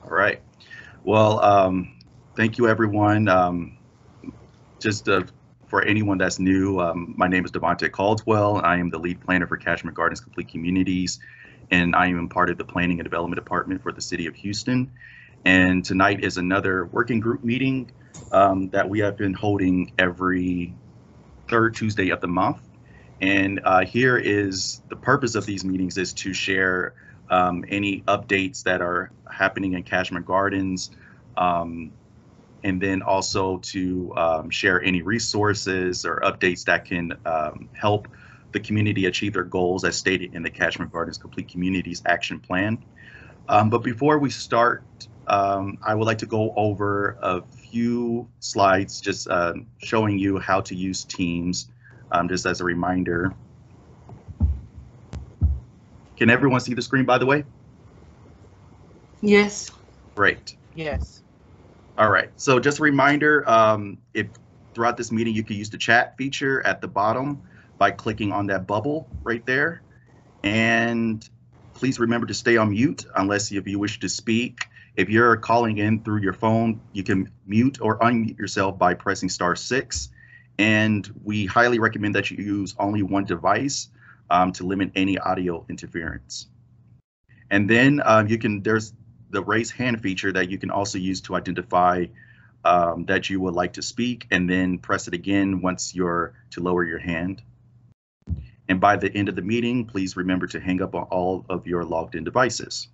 All right. Well, thank you, everyone. Just for anyone that's new, my name is Devontae Caldwell. I am the lead planner for Kashmere Gardens Complete Communities, and I am part of the Planning and Development Department for the City of Houston. And tonight is another working group meeting that we have been holding every third Tuesday of the month. And here is the purpose of these meetings is to share any updates that are happening in Kashmere Gardens, um, and then also to share any resources or updates that can help the community achieve their goals as stated in the Kashmere Gardens Complete Communities Action Plan. But before we start, I would like to go over a few slides just showing you how to use Teams, just as a reminder. Can everyone see the screen, by the way? Yes. Great. Yes. All right. So just a reminder, if throughout this meeting, you can use the chat feature at the bottom by clicking on that bubble right there. And please remember to stay on mute unless if you wish to speak. If you're calling in through your phone, you can mute or unmute yourself by pressing *6. And we highly recommend that you use only one device to limit any audio interference. And then there's the raise hand feature that you can also use to identify that you would like to speak, and then press it again once you're to lower your hand. And by the end of the meeting, please remember to hang up on all of your logged in devices.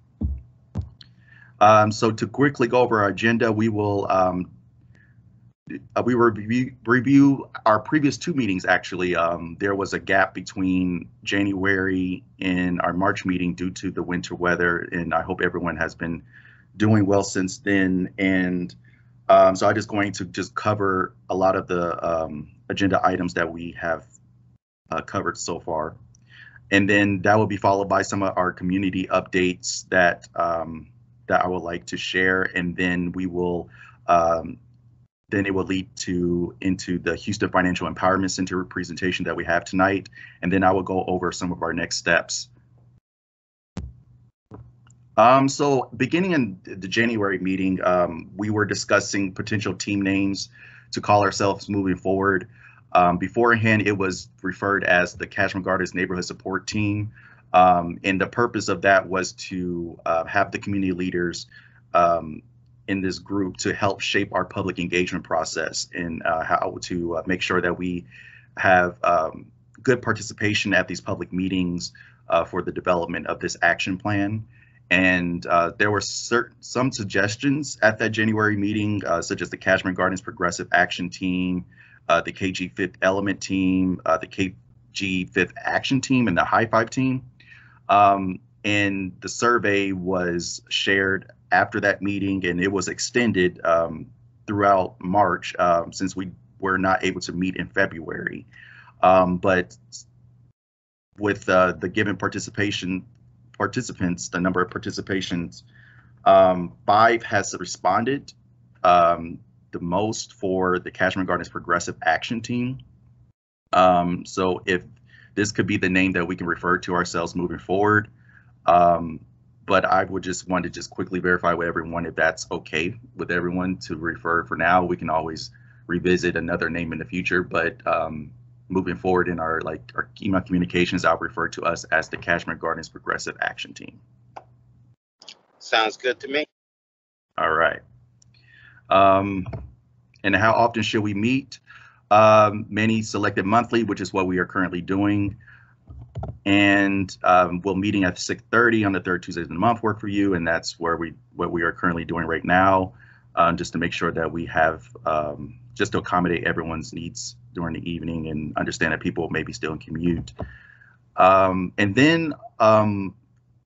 So to quickly go over our agenda, we will review our previous two meetings. Actually, there was a gap between January and our March meeting due to the winter weather, and I hope everyone has been doing well since then. And so I'm just going to cover a lot of the agenda items that we have covered so far. And then that will be followed by some of our community updates that I would like to share, and then we will then it will lead into the Houston Financial Empowerment Center presentation that we have tonight, and then I will go over some of our next steps. So beginning in the January meeting, we were discussing potential team names to call ourselves moving forward. Beforehand, it was referred as the Kashmere Gardens Neighborhood Support Team, and the purpose of that was to have the community leaders in this group to help shape our public engagement process and how to make sure that we have good participation at these public meetings for the development of this action plan. And there were some suggestions at that January meeting, such as the Kashmere Gardens Progressive Action Team, the KG Fifth Element Team, the KG Fifth Action Team, and the High Five Team. And the survey was shared after that meeting, and it was extended throughout March since we were not able to meet in February. But with the given participants, the number of participations, 5 has responded, the most for the Kashmere Gardens Progressive Action Team. So if this could be the name that we can refer to ourselves moving forward. But I would just want to just quickly verify with everyone if that's okay with everyone to refer for now. We can always revisit another name in the future, but moving forward in our email communications, I'll refer to us as the Kashmere Gardens Progressive Action Team. Sounds good to me. All right. And how often should we meet? Many selected monthly, which is what we are currently doing. And we'll meeting at 6:30 on the third Tuesday of the month work for you, and that's what we are currently doing right now, just to make sure that we have just to accommodate everyone's needs during the evening and understand that people may be still in commute. And then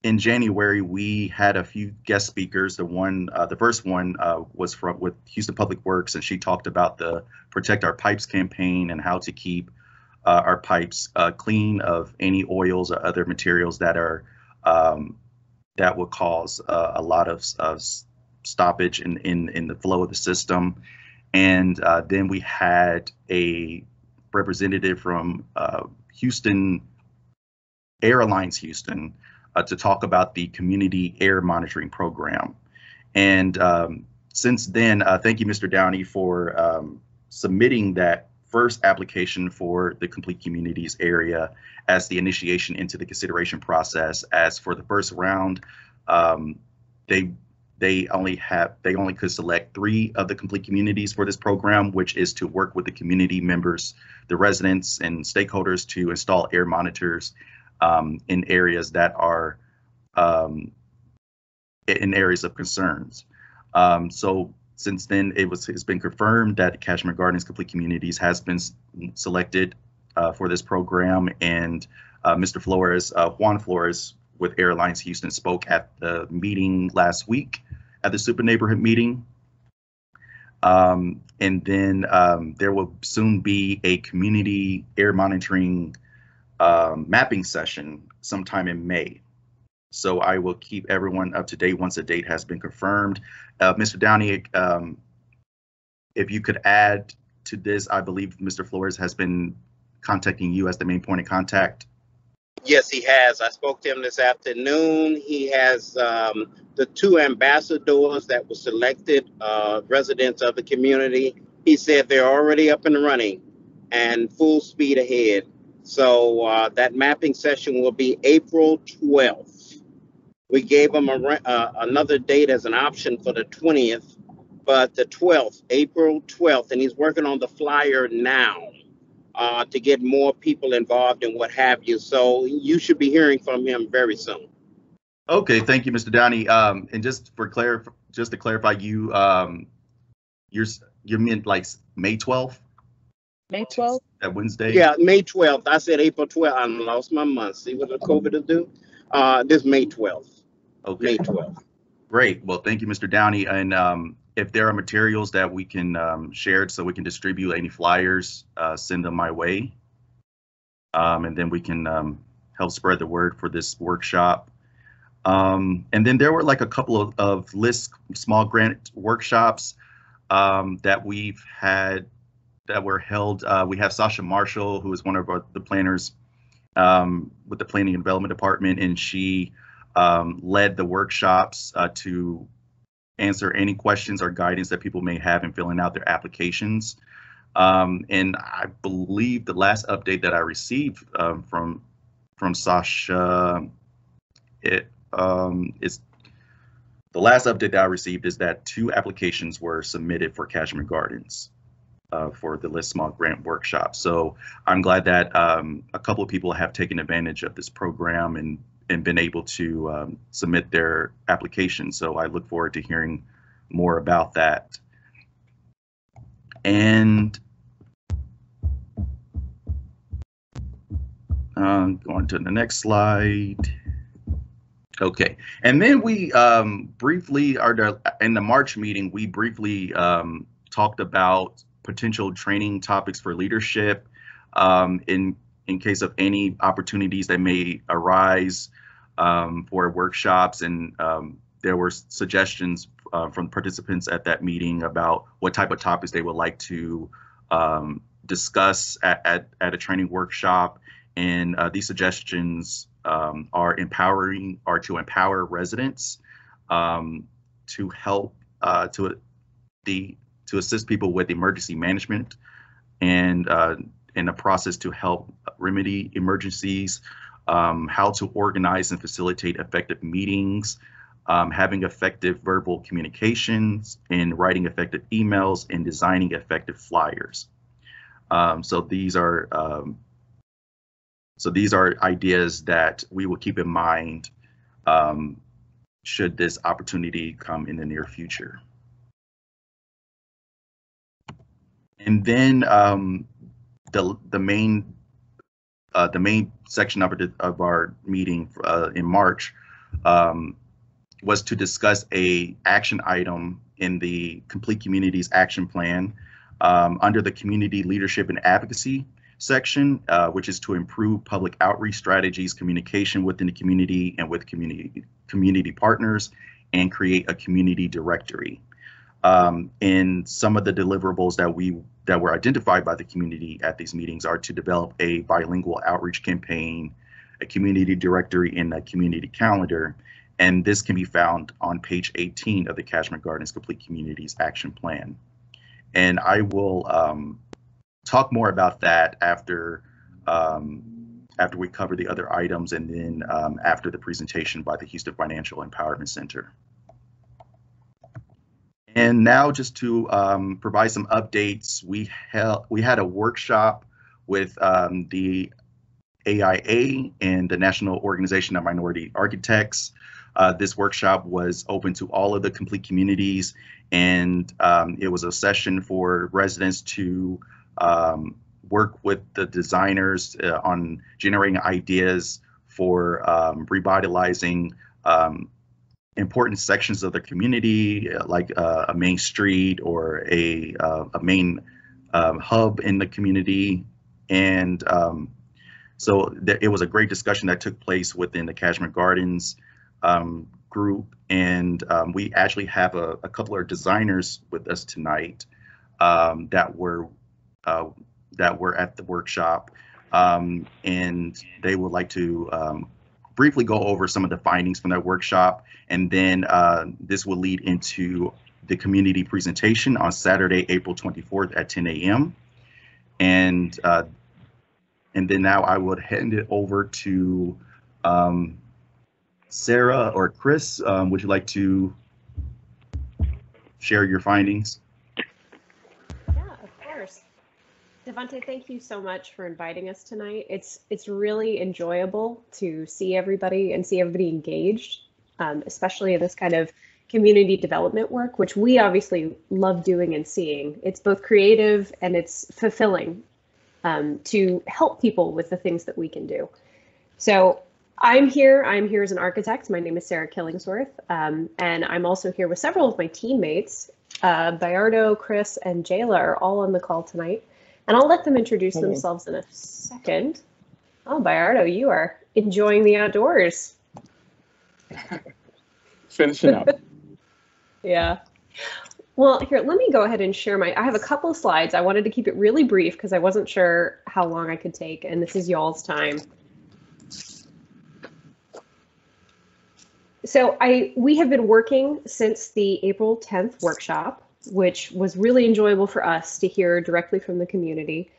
in January, we had a few guest speakers. The first one was with Houston Public Works, and she talked about the Protect Our Pipes campaign and how to keep our pipes clean of any oils or other materials that are that would cause a lot of stoppage in the flow of the system. And then we had a representative from Houston Airlines Houston to talk about the community air monitoring program. And since then, thank you, Mr. Downey, for submitting that first application for the Complete Communities area as the initiation into the consideration process. As for the first round, they only could select 3 of the complete communities for this program, which is to work with the community members, the residents and stakeholders to install air monitors in areas that are in areas of concerns. So since then, it's been confirmed that Kashmere Gardens Complete Communities has been selected for this program, and Mr. Flores, Juan Flores with Airlines Houston, spoke at the meeting last week at the Super Neighborhood meeting. And then there will soon be a community air monitoring mapping session sometime in May. So I will keep everyone up to date once a date has been confirmed. Mr. Downey, if you could add to this, I believe Mr. Flores has been contacting you as the main point of contact. Yes, he has. I spoke to him this afternoon. He has the 2 ambassadors that were selected, residents of the community. He said they're already up and running and full speed ahead. So that mapping session will be April 12th. We gave him another date as an option for the 20th, but the 12th, April 12th, and he's working on the flyer now to get more people involved and what have you. So you should be hearing from him very soon. Okay, thank you, Mr. Downey. And just to clarify, you meant like May 12th? May 12th? That Wednesday? Yeah, May 12th. I said April 12th. I lost my month. See what the COVID will do? This May 12th. Okay. May 12th. Great. Well, thank you, Mr. Downey. And if there are materials that we can share so we can distribute any flyers, send them my way. And then we can help spread the word for this workshop. And then there were like a couple of small grant workshops that we've had that were held. We have Sasha Marshall, who is one of the planners with the Planning and Development Department, and she led the workshops to answer any questions or guidance that people may have in filling out their applications. And I believe the last update that I received from Sasha, is the last update that I received is that 2 applications were submitted for Kashmere Gardens for the List Small Grant Workshop. So I'm glad that a couple of people have taken advantage of this program and been able to submit their applications. So I look forward to hearing more about that. And going to the next slide. Okay, and then we briefly, in the March meeting, we briefly talked about potential training topics for leadership in case of any opportunities that may arise for workshops, and there were suggestions from participants at that meeting about what type of topics they would like to discuss at a training workshop. And these suggestions are to empower residents to help to assist people with emergency management and in a process to help remedy emergencies, how to organize and facilitate effective meetings, having effective verbal communications, and writing effective emails, and designing effective flyers. So these are ideas that we will keep in mind should this opportunity come in the near future. And then the main section of our meeting in March was to discuss a action item in the Complete Communities Action Plan under the Community Leadership and Advocacy section, which is to improve public outreach strategies, communication within the community and with community partners, and create a community directory. And some of the deliverables that were identified by the community at these meetings are to develop a bilingual outreach campaign, a community directory, and a community calendar. And this can be found on page 18 of the Kashmere Gardens Complete Communities Action Plan. And I will talk more about that after we cover the other items, and then after the presentation by the Houston Financial Empowerment Center. And now, just to provide some updates, we had a workshop with the AIA and the National Organization of Minority Architects. This workshop was open to all of the complete communities, and it was a session for residents to work with the designers on generating ideas for revitalizing important sections of the community, like a main street or a main hub in the community. And so it was a great discussion that took place within the Kashmere Gardens group, and we actually have a couple of designers with us tonight that were at the workshop, and they would like to briefly go over some of the findings from that workshop, and then this will lead into the community presentation on Saturday, April 24th at 10 a.m. And then now I would hand it over to Sarah or Chris. Would you like to share your findings? Yeah, of course. Devontae, thank you so much for inviting us tonight. It's really enjoyable to see everybody and see everybody engaged, especially in this kind of community development work, which we obviously love doing and seeing. It's both creative and it's fulfilling to help people with the things that we can do. So I'm here as an architect. My name is Sarah Killingsworth, and I'm also here with several of my teammates. Bayardo, Chris, and Jayla are all on the call tonight, and I'll let them introduce themselves in a second. Oh, Bayardo, you are enjoying the outdoors. Finishing up. Yeah. Well, here, let me go ahead and share I have a couple of slides. I wanted to keep it really brief because I wasn't sure how long I could take, and this is y'all's time. So we have been working since the April 10th workshop, which was really enjoyable for us to hear directly from the community.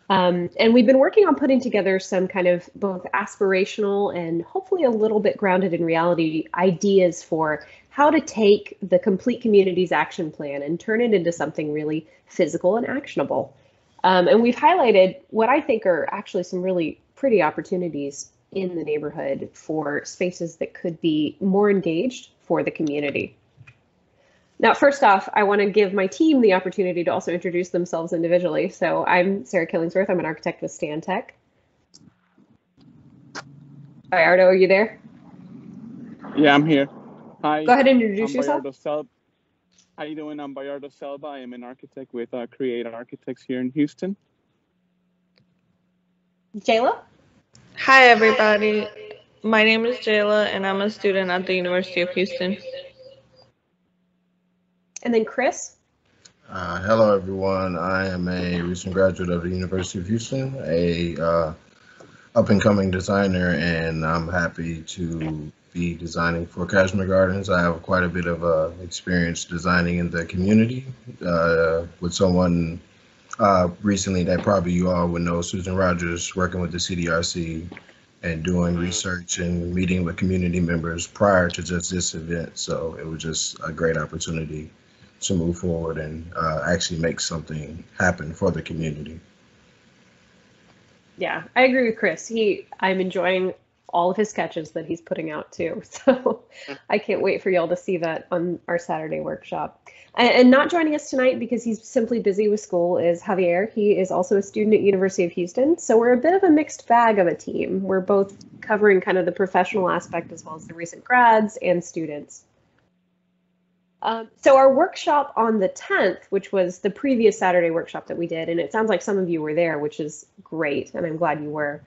And we've been working on putting together some kind of both aspirational and hopefully a little bit grounded in reality ideas for how to take the Complete Communities Action Plan and turn it into something really physical and actionable. And we've highlighted what I think are actually some really pretty opportunities in the neighborhood for spaces that could be more engaged for the community. Now, first off, I want to give my team the opportunity to also introduce themselves individually. So I'm Sarah Killingsworth. I'm an architect with Stantec. Bayardo, are you there? Yeah, I'm here. Hi. Go ahead and introduce yourself. How you doing? I'm Bayardo Selva. I am an architect with Create Architects here in Houston. Jayla? Hi, everybody. My name is Jayla, and I'm a student at the University of Houston. And then Chris? Hello, everyone. I am a recent graduate of the University of Houston, a up-and-coming designer, and I'm happy to be designing for Kashmere Gardens. I have quite a bit of experience designing in the community with someone recently that probably you all would know, Susan Rogers, working with the CDRC and doing research and meeting with community members prior to just this event. So it was just a great opportunity to move forward and actually make something happen for the community. Yeah, I agree with Chris. I'm enjoying all of his sketches that he's putting out too. So I can't wait for y'all to see that on our Saturday workshop. And not joining us tonight because he's simply busy with school is Javier. He is also a student at University of Houston. So we're a bit of a mixed bag of a team. We're both covering kind of the professional aspect as well as the recent grads and students. So our workshop on the 10th, which was the previous Saturday workshop that we did, and it sounds like some of you were there, which is great, and I'm glad you were,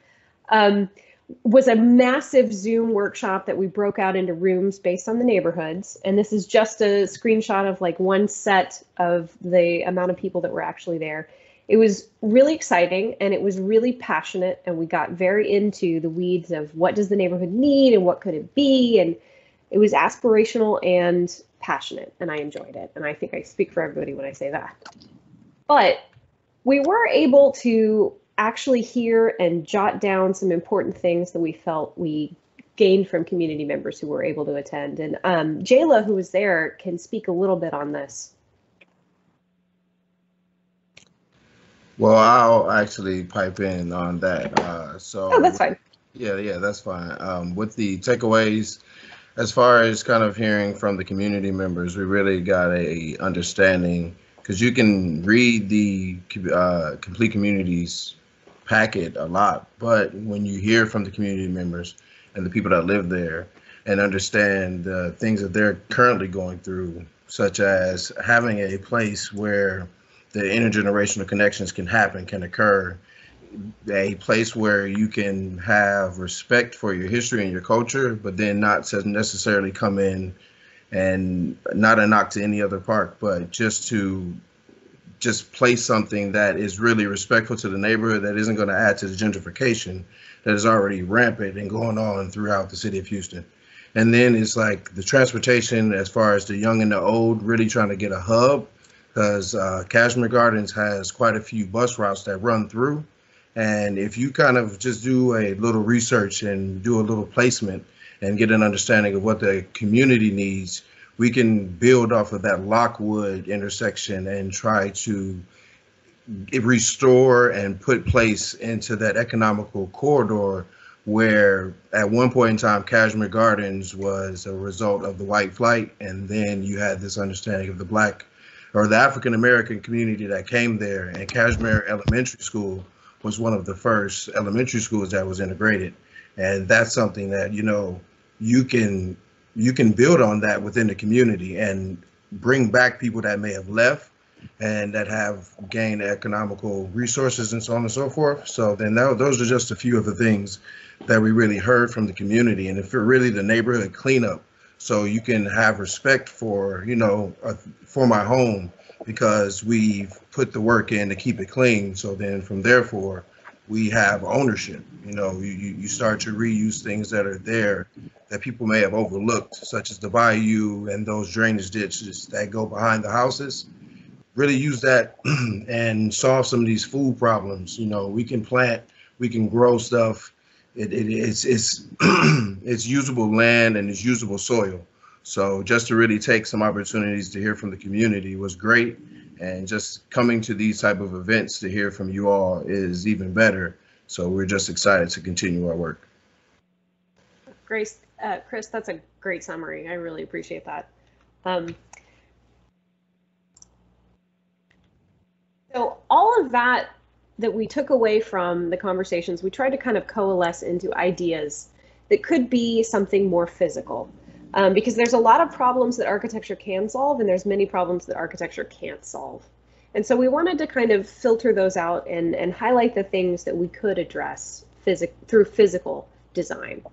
was a massive Zoom workshop that we broke out into rooms based on the neighborhoods. And this is just a screenshot of like one set of the amount of people that were actually there. It was really exciting and it was really passionate, and we got very into the weeds of what does the neighborhood need and what could it be. And It was aspirational and passionate, and I enjoyed it. And I think I speak for everybody when I say that. But we were able to actually hear and jot down some important things that we felt we gained from community members who were able to attend. And Jayla, who was there, can speak a little bit on this. Well, I'll actually pipe in on that. Oh, that's fine. Yeah, that's fine. With the takeaways, as far as kind of hearing from the community members, we really got a understanding, because you can read the Complete Communities packet a lot, but when you hear from the community members and the people that live there and understand the things that they're currently going through, such as having a place where the intergenerational connections can happen, can occur, a place where you can have respect for your history and your culture, but then not necessarily come in, and not a knock to any other park, but just to place something that is really respectful to the neighborhood, that isn't going to add to the gentrification that is already rampant and going on throughout the city of Houston. And then it's like the transportation, as far as the young and the old, really trying to get a hub, because Kashmere Gardens has quite a few bus routes that run through. And if you kind of just do a little research and do a little placement and get an understanding of what the community needs, we can build off of that Lockwood intersection and try to restore and put place into that economical corridor where at one point in time, Kashmere Gardens was a result of the white flight. And then you had this understanding of the Black or the African-American community that came there, and Kashmere Elementary School was one of the first elementary schools that was integrated. And that's something that, you can build on that within the community and bring back people that may have left and that have gained economical resources and so on and so forth. So then those are just a few of the things that we really heard from the community. And if you're really the neighborhood cleanup, so you can have respect for, for my home, because we've put the work in to keep it clean. So then from therefore, we have ownership. You start to reuse things that are there that people may have overlooked, such as the bayou and those drainage ditches that go behind the houses. Really use that and solve some of these food problems. We can plant, we can grow stuff. It's it's usable land and it's usable soil. So just to really take some opportunities to hear from the community was great. And just coming to these type of events to hear from you all is even better. So we're just excited to continue our work. Grace, Chris, that's a great summary. I really appreciate that. So all of that we took away from the conversations, we tried to kind of coalesce into ideas that could be something more physical. Because there's a lot of problems that architecture can solve, and there's many problems that architecture can't solve. And so we wanted to kind of filter those out and highlight the things that we could address through physical design.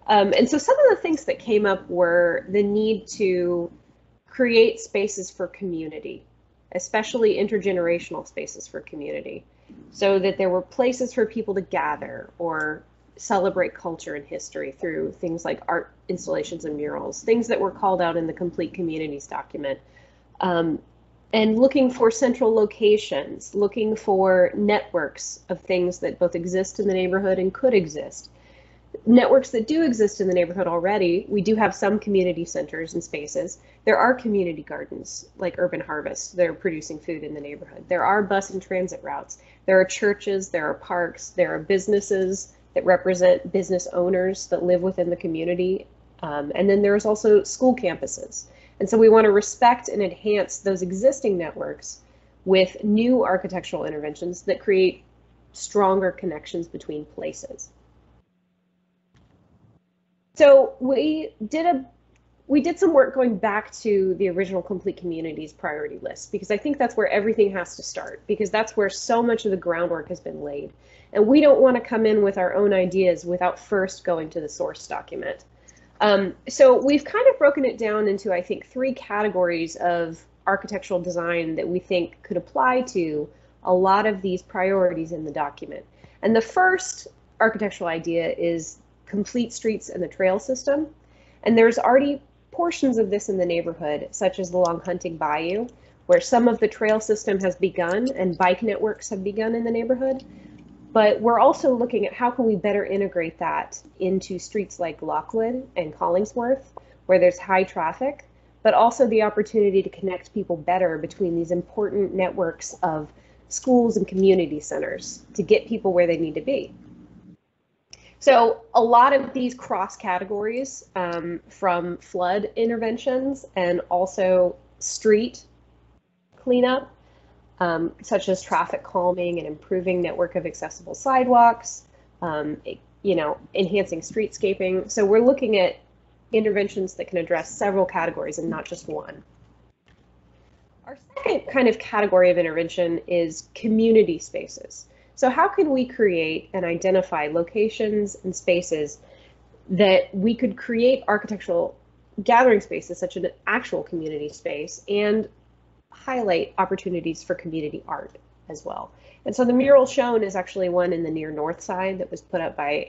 And so some of the things that came up were the need to create spaces for community, especially intergenerational spaces for community, so that there were places for people to gather or celebrate culture and history through things like art installations and murals, things that were called out in the Complete Communities document. And looking for central locations, looking for networks of things that both exist in the neighborhood and could exist. Networks that do exist in the neighborhood already, we do have some community centers and spaces. There are community gardens like Urban Harvest that are producing food in the neighborhood. There are bus and transit routes. There are churches, there are parks, there are businesses that represent business owners that live within the community. And then there's also school campuses. And so we want to respect and enhance those existing networks with new architectural interventions that create stronger connections between places. So we did some work going back to the original Complete Communities priority list, because I think that's where everything has to start, because that's where so much of the groundwork has been laid. And we don't want to come in with our own ideas without first going to the source document. So we've kind of broken it down into, I think, 3 categories of architectural design that we think could apply to a lot of these priorities in the document. And the first architectural idea is complete streets and the trail system. And there's already portions of this in the neighborhood, such as along Hunting Bayou, where some of the trail system has begun and bike networks have begun in the neighborhood. But we're also looking at how can we better integrate that into streets like Lockwood and Collingsworth, where there's high traffic, but also the opportunity to connect people better between these important networks of schools and community centers to get people where they need to be. So a lot of these cross categories, from flood interventions and also street cleanup, such as traffic calming and improving network of accessible sidewalks, enhancing streetscaping. So we're looking at interventions that can address several categories and not just one. Our second kind of category of intervention is community spaces. So how can we create and identify locations and spaces that we could create architectural gathering spaces, such as an actual community space, and highlight opportunities for community art as well. And so the mural shown is actually one in the near north side that was put up by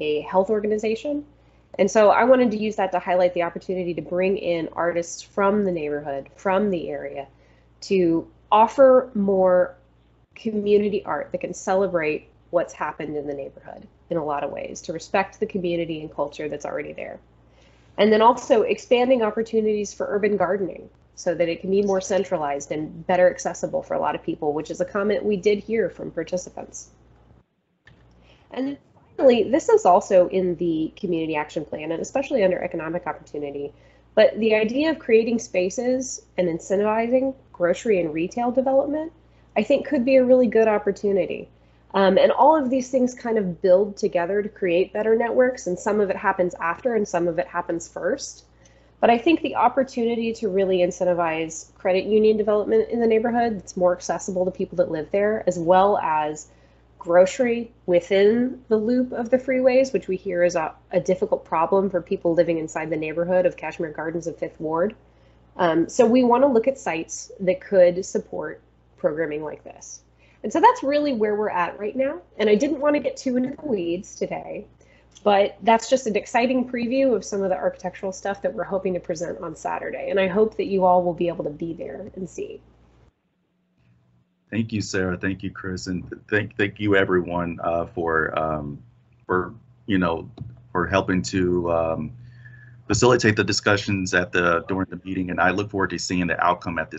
a health organization. And so I wanted to use that to highlight the opportunity to bring in artists from the neighborhood, from the area, to offer more community art that can celebrate what's happened in the neighborhood in a lot of ways, to respect the community and culture that's already there. And then also expanding opportunities for urban gardening so that it can be more centralized and better accessible for a lot of people, which is a comment we did hear from participants. And then finally, this is also in the community action plan, and especially under economic opportunity, but the idea of creating spaces and incentivizing grocery and retail development, I think could be a really good opportunity. And all of these things kind of build together to create better networks, and some of it happens after and some of it happens first. But I think the opportunity to really incentivize credit union development in the neighborhood that's more accessible to people that live there, as well as grocery within the loop of the freeways, which we hear is a difficult problem for people living inside the neighborhood of Kashmere Gardens of 5th Ward. So we want to look at sites that could support programming like this. And so that's really where we're at right now. And I didn't want to get too into the weeds today, but that's just an exciting preview of some of the architectural stuff that we're hoping to present on Saturday. And I hope that you all will be able to be there and see. Thank you, Sarah. Thank you, Chris, and thank you everyone for helping to facilitate the discussions during the meeting. And I look forward to seeing the outcome at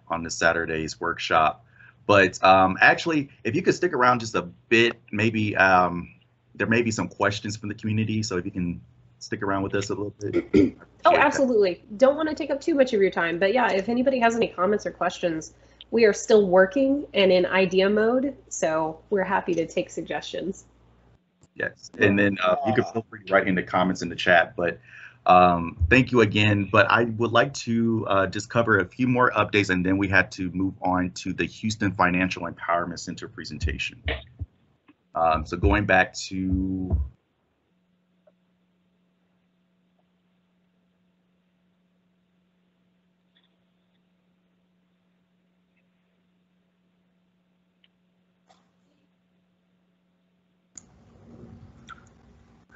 on this Saturday's workshop. But actually, if you could stick around just a bit, maybe there may be some questions from the community. So if you can stick around with us a little bit. Oh, absolutely. Don't want to take up too much of your time, but yeah, if anybody has any comments or questions, we are still working and in idea mode, so we're happy to take suggestions. Yes, and then you can feel free to write in the comments in the chat, but thank you again. But I would like to just cover a few more updates, and then we had to move on to the Houston Financial Empowerment Center presentation. So going back to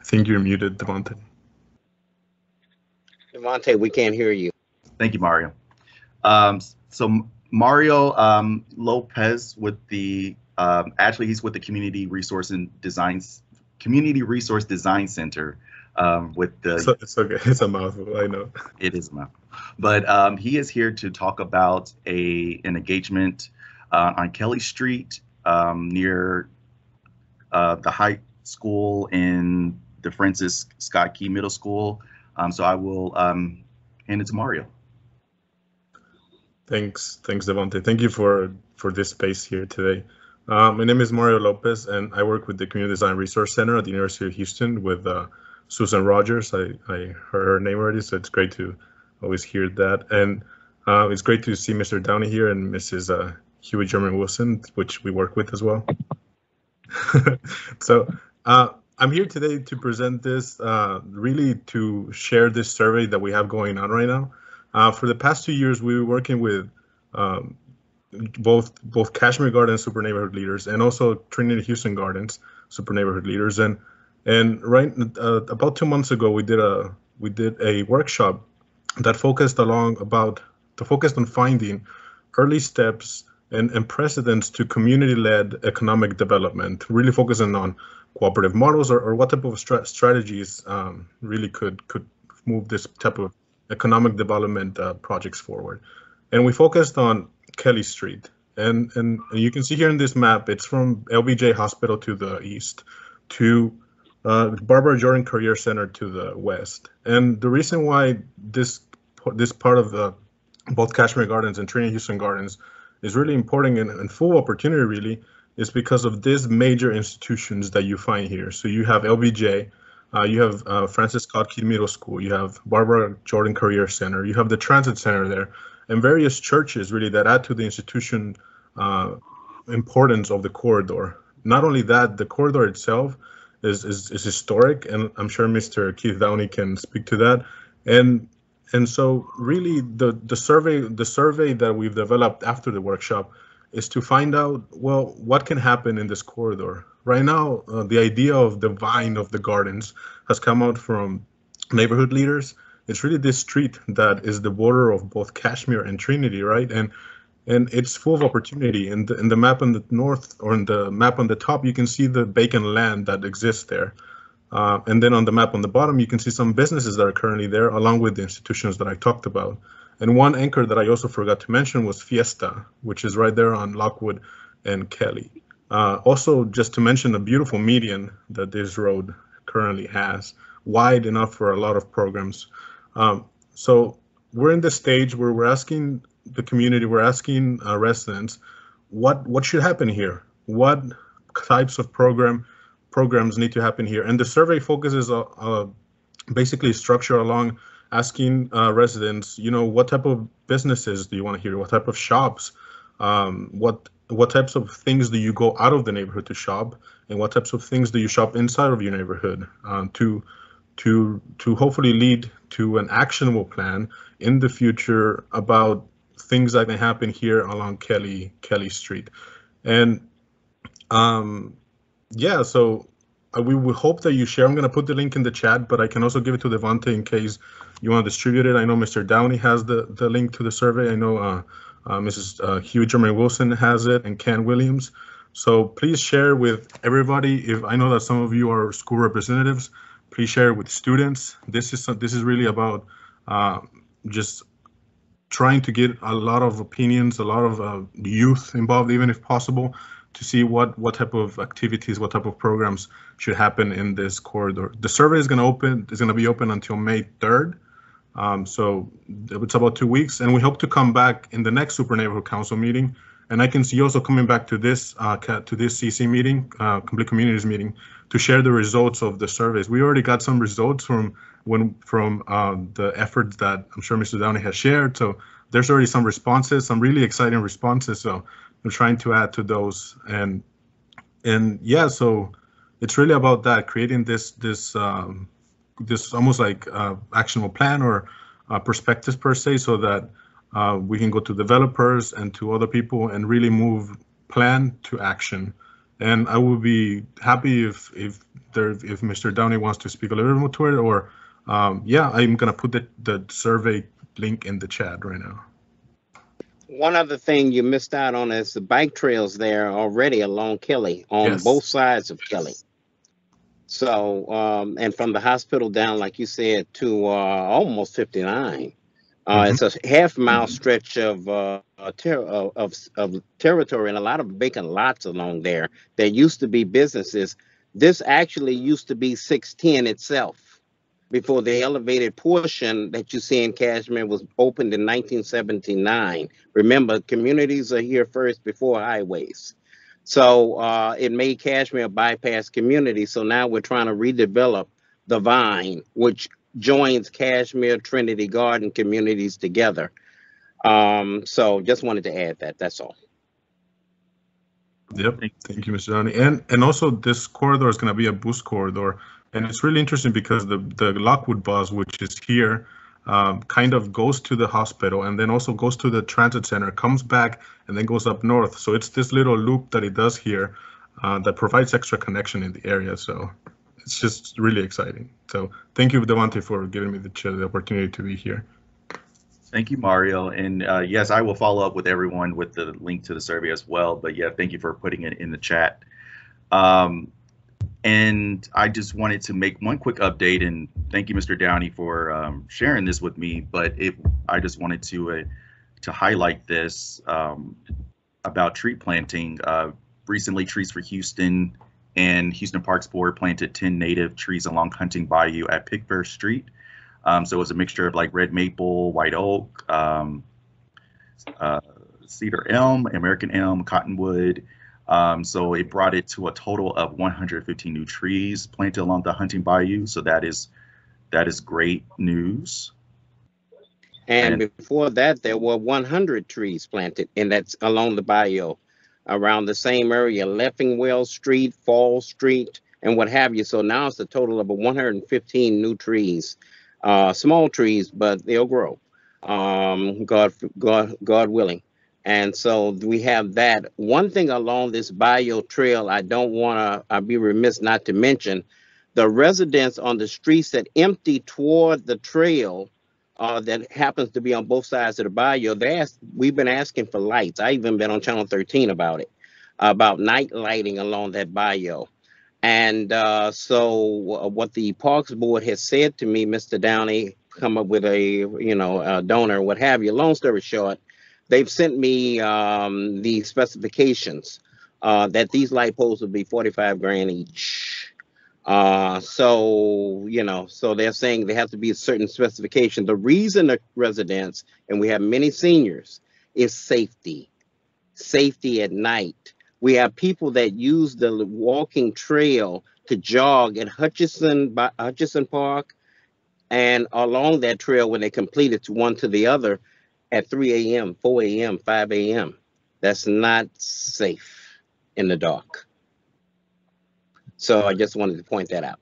I think you're muted, Devontae. Devontae, we can't hear you. Thank you, Mario. So Mario Lopez with the actually he's with the Community Resource Design Center with the. It's okay. It's a mouthful. I know. It is a mouthful, but he is here to talk about an engagement on Kelly Street near the high school in the Francis Scott Key Middle School. So I will hand it to Mario. Thanks, Devontae. Thank you for this space here today. My name is Mario Lopez, and I work with the Community Design Resource Center at the University of Houston with Susan Rogers. I heard her name already, so it's great to always hear that. And it's great to see Mr. Downey here and Mrs. Hewitt German Wilson, which we work with as well. So I'm here today to present this, really to share this survey that we have going on right now. For the past 2 years, we were working with both Kashmere Gardens Super Neighborhood Leaders and also Trinity Houston Gardens Super Neighborhood Leaders. And right about 2 months ago, we did a we did a workshop that focused on finding early steps and precedents to community-led economic development, really focusing on cooperative models or what type of strategies really could move this type of economic development projects forward. And we focused on Kelly Street. And you can see here in this map, it's from LBJ Hospital to the east to Barbara Jordan Career Center to the west. And the reason why this part of both Kashmere Gardens and Trinity Houston Gardens is really important and full opportunity really is because of these major institutions that you find here. So you have LBJ, you have Francis Scott Key Middle School, you have Barbara Jordan Career Center, you have the Transit Center there, and various churches really that add to the institution importance of the corridor. Not only that, the corridor itself is historic, and I'm sure Mr. Keith Downey can speak to that. And so really the survey that we've developed after the workshop is to find out, well, what can happen in this corridor. Right now, the idea of the vine of the gardens has come out from neighborhood leaders. It's really this street that is the border of both Kashmere and Trinity, right? And it's full of opportunity. In the map on the north, or in the map on the top, you can see the vacant land that exists there. And then on the map on the bottom, you can see some businesses that are currently there, along with the institutions that I talked about. And one anchor that I also forgot to mention was Fiesta, which is right there on Lockwood and Kelly. Also, just to mention the beautiful median that this road currently has, wide enough for a lot of programs. So we're in the stage where we're asking the community, we're asking residents, what should happen here? What types of programs need to happen here? And the survey focuses basically structure along asking residents, what type of businesses do you want to hear? What type of shops? What types of things do you go out of the neighborhood to shop? And what types of things do you shop inside of your neighborhood to hopefully lead to an actionable plan in the future about things that can happen here along Kelly Street. And yeah, so we will hope that you share. I'm going to put the link in the chat, but I can also give it to Devante in case you want to distribute it. I know Mr. Downey has the link to the survey. I know Mrs. Hugh German Wilson has it, and Ken Williams. So please share with everybody. If I know that some of you are school representatives, please share with students. This is really about just trying to get a lot of opinions, a lot of youth involved, even if possible, to see what type of activities, what type of programs should happen in this corridor. The survey is going to be open until May 3rd. So it's about 2 weeks, and we hope to come back in the next Super Neighborhood Council meeting. And I can see also coming back to this CC meeting, Complete Communities meeting, to share the results of the surveys. We already got some results from the efforts that I'm sure Mr. Downey has shared. So there's already some responses, some really exciting responses. So we're trying to add to those, and yeah, so it's really about that, creating this almost like actionable plan or perspectives per se, so that we can go to developers and to other people and really move plan to action. And I would be happy if Mr. Downey wants to speak a little bit more to it, or yeah, I'm gonna put the survey link in the chat right now. One other thing you missed out on is the bike trails there already along Kelly, on both sides of Kelly. So, and from the hospital down, like you said, to almost 59. It's a half-mile stretch of territory and a lot of vacant lots along there. There used to be businesses. This actually used to be 610 itself, before the elevated portion that you see in Kashmere was opened in 1979. Remember, communities are here first before highways. So it made Kashmere a bypass community. So now we're trying to redevelop the Vine, which joins Kashmere, Trinity Garden communities together. So just wanted to add that, that's all. Yep, thank you, Mr. Downey. And also this corridor is going to be a bus corridor. And it's really interesting because the Lockwood bus, which is here, kind of goes to the hospital and then also goes to the transit center, comes back, and then goes up north. So it's this little loop that it does here that provides extra connection in the area. So it's just really exciting. So thank you, Devante, for giving me the opportunity to be here. Thank you, Mario. And yes, I will follow up with everyone with the link to the survey as well. But yeah, thank you for putting it in the chat. And I just wanted to make one quick update, and thank you, Mr. Downey, for sharing this with me. But I just wanted to highlight this about tree planting. Recently, Trees for Houston and Houston Parks Board planted 10 native trees along Hunting Bayou at Pickfair Street. So it was a mixture of like red maple, white oak, cedar elm, American elm, cottonwood. So it brought it to a total of 115 new trees planted along the Hunting Bayou. So that is great news. And before that, there were 100 trees planted, and that's along the bayou, around the same area, Leffingwell Street, Fall Street, and what have you. So now it's a total of 115 new trees, small trees, but they'll grow, God willing. And so we have that. One thing along this bayou trail, I don't want to be remiss not to mention, the residents on the streets that empty toward the trail, that happens to be on both sides of the bayou. We've been asking for lights. I even been on Channel 13 about it, about night lighting along that bayou. And so what the Parks Board has said to me, Mr. Downey, come up with a donor, what have you. Long story short, they've sent me the specifications that these light poles will be $45,000 each. So they're saying they have to be a certain specification. The reason the residents, and we have many seniors, is safety at night. We have people that use the walking trail to jog at Hutchinson Park, and along that trail when they complete it to one to the other at 3 a.m., 4 a.m., 5 a.m. That's not safe in the dark. So I just wanted to point that out.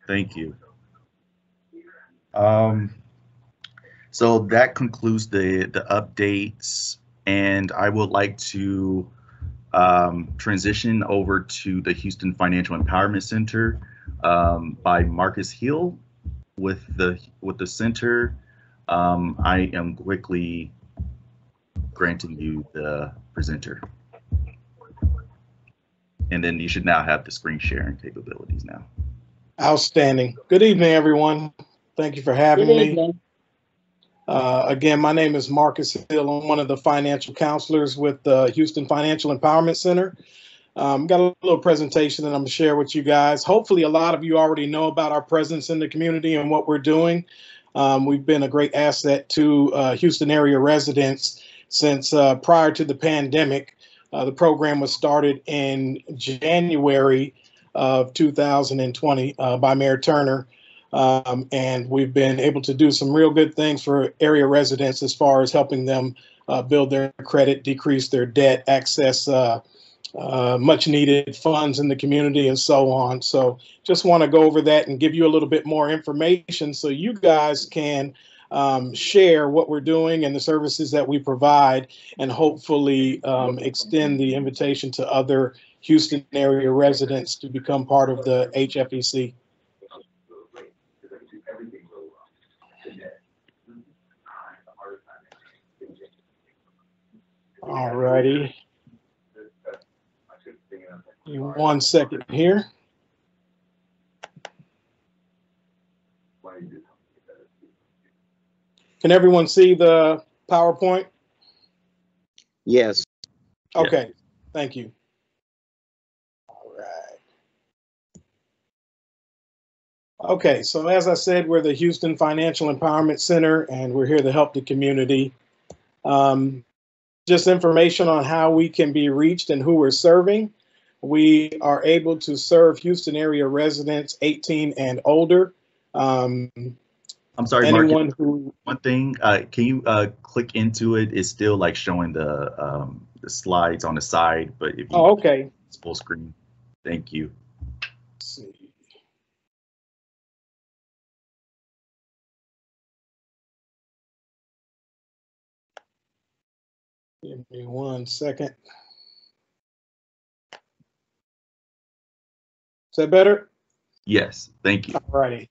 Thank you. So that concludes the updates, and I would like to transition over to the Houston Financial Empowerment Center by Marcus Hill. With the center, I am quickly granting you the presenter. And then you should now have the screen sharing capabilities now. Outstanding. Good evening, everyone. Thank you for having me. Again, my name is Marcus Hill. I'm one of the financial counselors with the Houston Financial Empowerment Center. Got a little presentation that I'm going to share with you guys. Hopefully, a lot of you already know about our presence in the community and what we're doing. We've been a great asset to Houston area residents since prior to the pandemic. The program was started in January of 2020 by Mayor Turner. And we've been able to do some real good things for area residents as far as helping them build their credit, decrease their debt, access much needed funds in the community, and so on. So just want to go over that and give you a little bit more information so you guys can share what we're doing and the services that we provide, and hopefully extend the invitation to other Houston area residents to become part of the HFEC. All righty. 1 second here. Can everyone see the PowerPoint? Yes. Okay, thank you. All right. Okay, so as I said, we're the Houston Financial Empowerment Center, and we're here to help the community. Just information on how we can be reached and who we're serving. We are able to serve Houston area residents 18 and older. I'm sorry, anyone Mark. Who, one thing, can you click into it? It's still like showing the slides on the side, but if you okay, it's full screen. Thank you. Let's see. Give me 1 second. Is that better? Yes, thank you. All righty.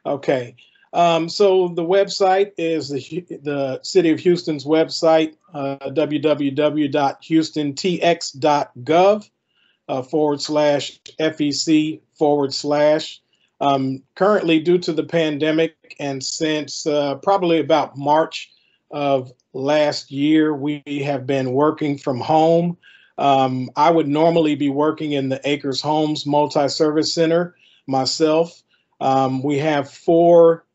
Okay. So the website is the City of Houston's website, www.houstonTX.gov/FEC/. Currently, due to the pandemic and since probably about March of last year, we have been working from home. I would normally be working in the Acres Homes Multi-Service Center myself. We have 4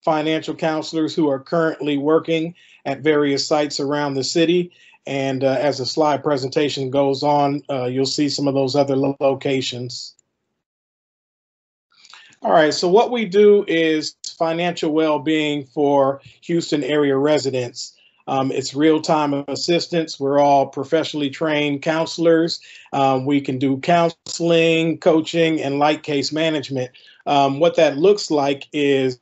financial counselors who are currently working at various sites around the city. And as the slide presentation goes on, you'll see some of those other locations. All right, so what we do is financial well-being for Houston area residents. It's real-time assistance. We're all professionally trained counselors. We can do counseling, coaching, and light case management. What that looks like is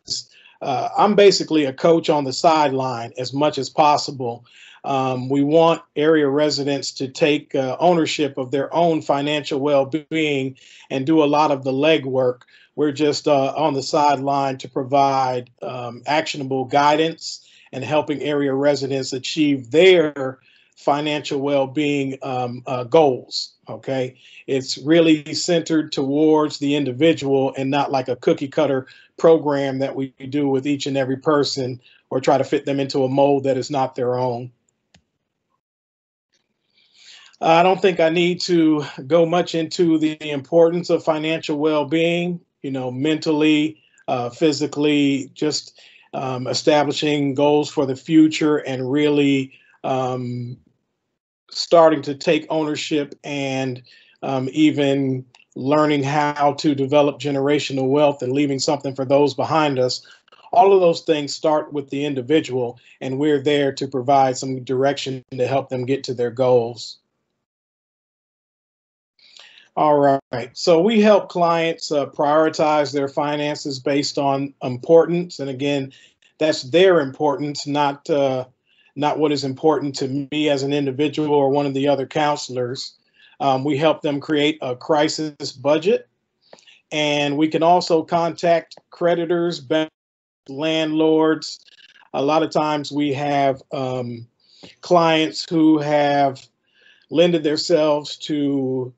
I'm basically a coach on the sideline as much as possible. We want area residents to take ownership of their own financial well-being and do a lot of the legwork. We're just on the sideline to provide actionable guidance and helping area residents achieve their financial well-being goals, okay? It's really centered towards the individual and not like a cookie cutter program that we do with each and every person or try to fit them into a mold that is not their own. I don't think I need to go much into the importance of financial well-being, you know, mentally, physically, just establishing goals for the future and really starting to take ownership and even learning how to develop generational wealth and leaving something for those behind us. All of those things start with the individual, and we're there to provide some direction to help them get to their goals. All right, so we help clients prioritize their finances based on importance. And again, that's their importance, not what is important to me as an individual or one of the other counselors. We help them create a crisis budget, and we can also contact creditors, banks, landlords. A lot of times we have clients who have lended themselves to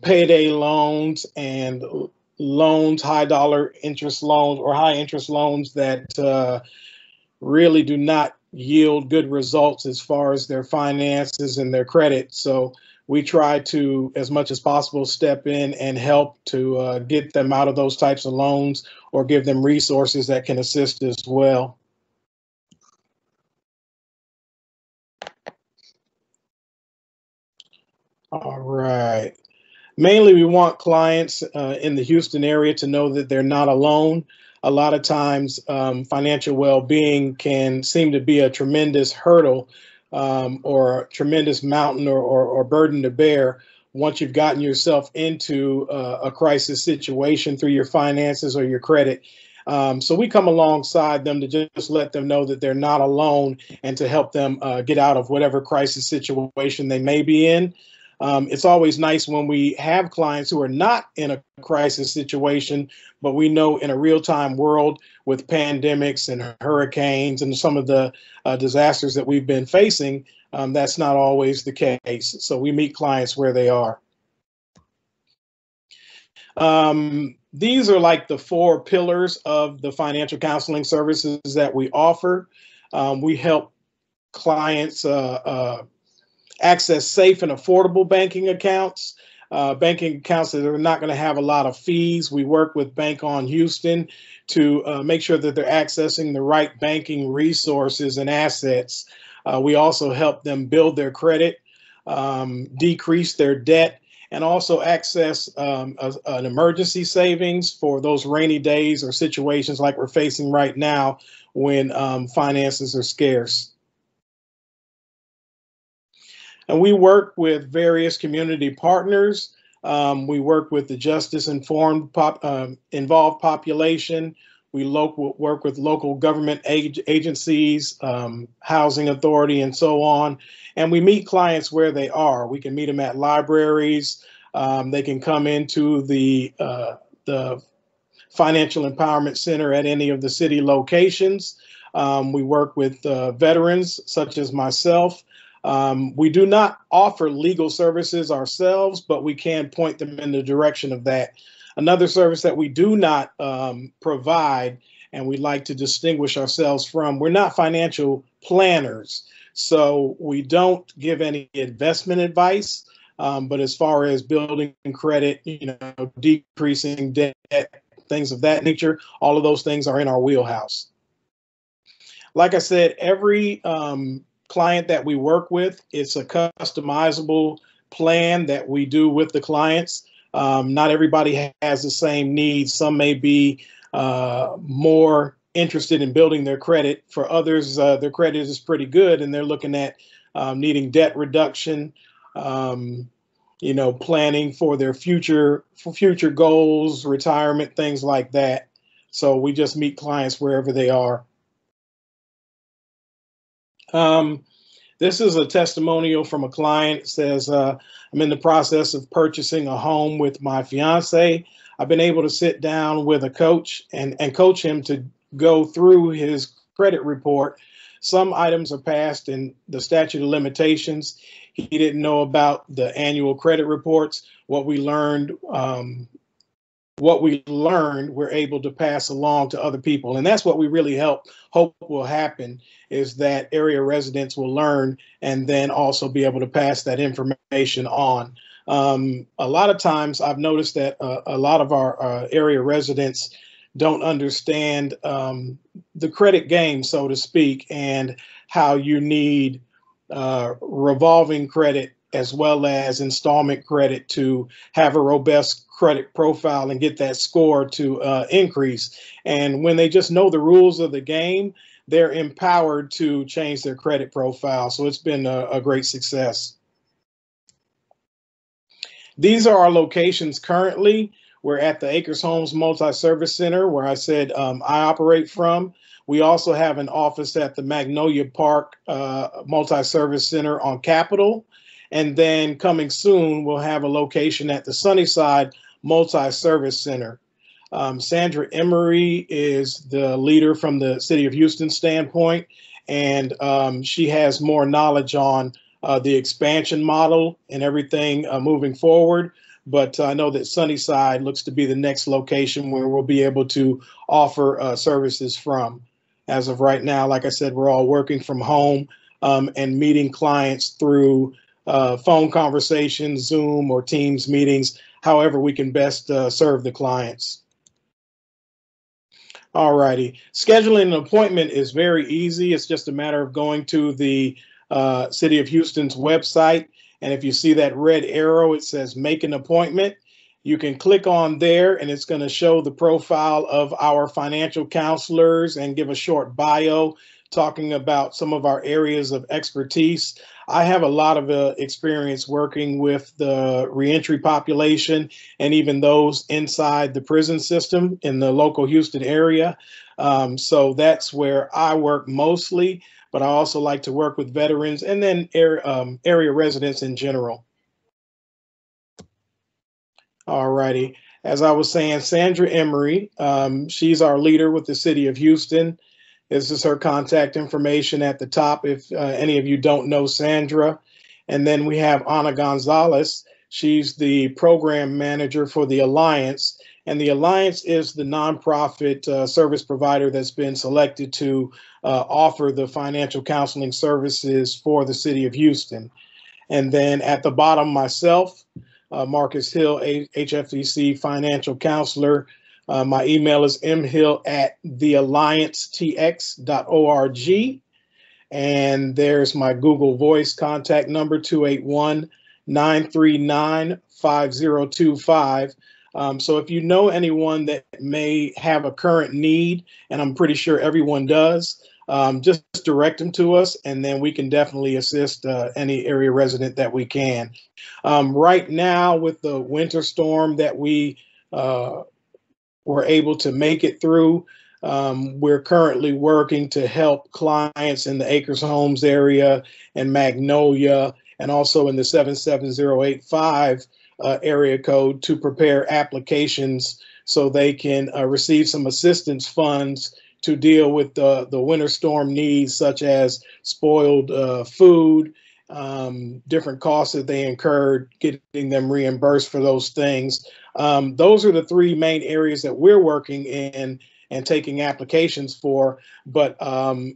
payday loans and loans, high dollar interest loans or high interest loans that really do not yield good results as far as their finances and their credit. So we try to, as much as possible, step in and help to get them out of those types of loans or give them resources that can assist as well. All right. Mainly, we want clients in the Houston area to know that they're not alone. A lot of times, financial well-being can seem to be a tremendous hurdle or a tremendous mountain or burden to bear once you've gotten yourself into a crisis situation through your finances or your credit. So we come alongside them to just let them know that they're not alone and to help them get out of whatever crisis situation they may be in. It's always nice when we have clients who are not in a crisis situation, but we know in a real-time world with pandemics and hurricanes and some of the disasters that we've been facing, that's not always the case. So we meet clients where they are. These are like the 4 pillars of the financial counseling services that we offer. We help clients access safe and affordable banking accounts that are not going to have a lot of fees. We work with Bank on Houston to make sure that they're accessing the right banking resources and assets. We also help them build their credit, decrease their debt, and also access an emergency savings for those rainy days or situations like we're facing right now when finances are scarce. And we work with various community partners. We work with the justice-involved population. We work with local government agencies, housing authority, and so on. And we meet clients where they are. We can meet them at libraries, They can come into the Financial Empowerment Center at any of the city locations. We work with veterans such as myself. We do not offer legal services ourselves, but we can point them in the direction of that. Another service that we do not provide, and we like to distinguish ourselves from, we're not financial planners. So we don't give any investment advice, but as far as building credit, decreasing debt, things of that nature, all of those things are in our wheelhouse. Like I said, every client that we work with, it's a customizable plan that we do with the clients. Not everybody has the same needs. Some may be more interested in building their credit. For others, their credit is pretty good and they're looking at needing debt reduction, planning for their future goals, retirement, things like that. So we just meet clients wherever they are. This is a testimonial from a client. It says, I'm in the process of purchasing a home with my fiance. I've been able to sit down with a coach and coach him to go through his credit report. Some items are past in the statute of limitations. He didn't know about the annual credit reports. What we learned, we're able to pass along to other people. And that's what we really hope will happen, is that area residents will learn and then also be able to pass that information on. A lot of times I've noticed that a lot of our area residents don't understand the credit game, so to speak, and how you need revolving credit as well as installment credit to have a robust credit profile and get that score to increase. And when they just know the rules of the game, they're empowered to change their credit profile. So it's been a great success. These are our locations currently. We're at the Acres Homes Multi-Service Center, where I said I operate from. We also have an office at the Magnolia Park Multi-Service Center on Capitol. And then coming soon, we'll have a location at the Sunnyside Multi-Service Center. Sandra Emery is the leader from the City of Houston standpoint, and she has more knowledge on the expansion model and everything moving forward. But I know that Sunnyside looks to be the next location where we'll be able to offer services from. As of right now, like I said, we're all working from home and meeting clients through phone conversations, Zoom or Teams meetings, however we can best serve the clients. All righty. Scheduling an appointment is very easy. It's just a matter of going to the City of Houston's website. And if you see that red arrow, it says make an appointment. You can click on there and it's going to show the profile of our financial counselors and give a short bio talking about some of our areas of expertise. I have a lot of experience working with the reentry population and even those inside the prison system in the local Houston area. So that's where I work mostly, but I also like to work with veterans and then area residents in general. All righty. As I was saying, Sandra Emery, she's our leader with the City of Houston. This is her contact information at the top if any of you don't know Sandra. And then we have Ana Gonzalez. She's the program manager for the Alliance. And the Alliance is the nonprofit service provider that's been selected to offer the financial counseling services for the City of Houston. And then at the bottom, myself, Marcus Hill, HFEC financial counselor. My email is mhill@thealliancetx.org. And there's my Google Voice contact number, 281-939-5025. So if you know anyone that may have a current need, and I'm pretty sure everyone does, just direct them to us, and then we can definitely assist any area resident that we can. Right now, with the winter storm that we were able to make it through, we're currently working to help clients in the Acres Homes area and Magnolia, and also in the 77085 area code to prepare applications so they can receive some assistance funds to deal with the winter storm needs, such as spoiled food, different costs that they incurred, getting them reimbursed for those things. Those are the three main areas that we're working in and taking applications for, but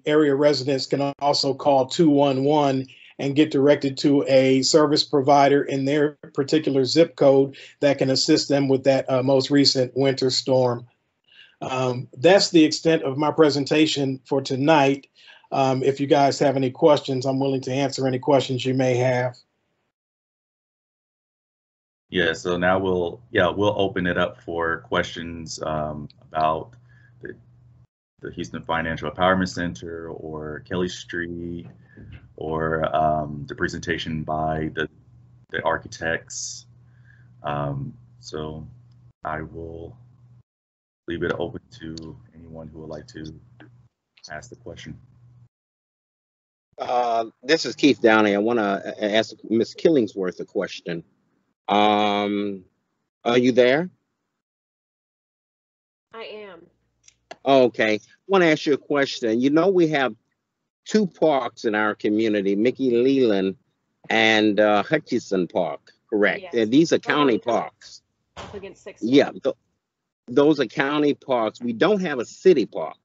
area residents can also call 211 and get directed to a service provider in their particular zip code that can assist them with that most recent winter storm. That's the extent of my presentation for tonight. If you guys have any questions, I'm willing to answer any questions you may have. Yeah, so now we'll open it up for questions about the Houston Financial Empowerment Center or Kelly Street, or the presentation by the architects. So I will leave it open to anyone who would like to ask the question. This is Keith Downey. I want to ask Ms. Killingsworth a question. Are you there? I am. Okay. I want to ask you a question. You know, we have two parks in our community, Mickey Leland and Hutchinson Park, correct? Yes. And these are county parks. Up against 6. Yeah, those are county parks. We don't have a city park,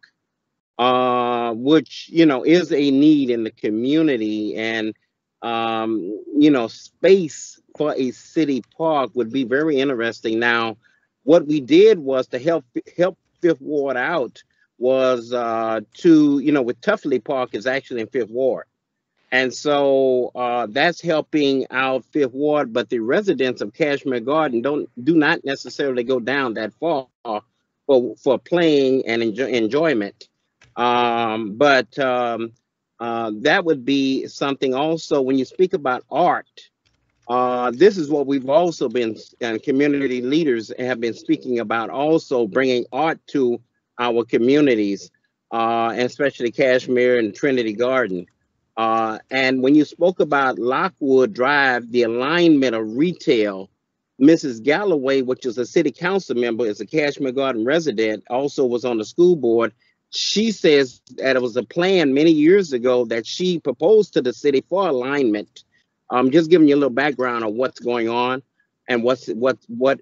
which, you know, is a need in the community. And, you know, space for a city park would be very interesting. Now, what we did was to help Fifth Ward out was to, you know, with Tuffley Park is actually in Fifth Ward. And so that's helping out Fifth Ward, but the residents of Kashmere Garden do not necessarily go down that far for playing and enjoyment. But that would be something also when you speak about art. This is what we've also been, community leaders have been speaking about, also bringing art to our communities, and especially Kashmere and Trinity Garden. And when you spoke about Lockwood Drive, the alignment of retail, Mrs. Galloway, which is a city council member, is a Kashmere Garden resident, also was on the school board. She says that it was a plan many years ago that she proposed to the city for alignment. Just giving you a little background on what's going on and what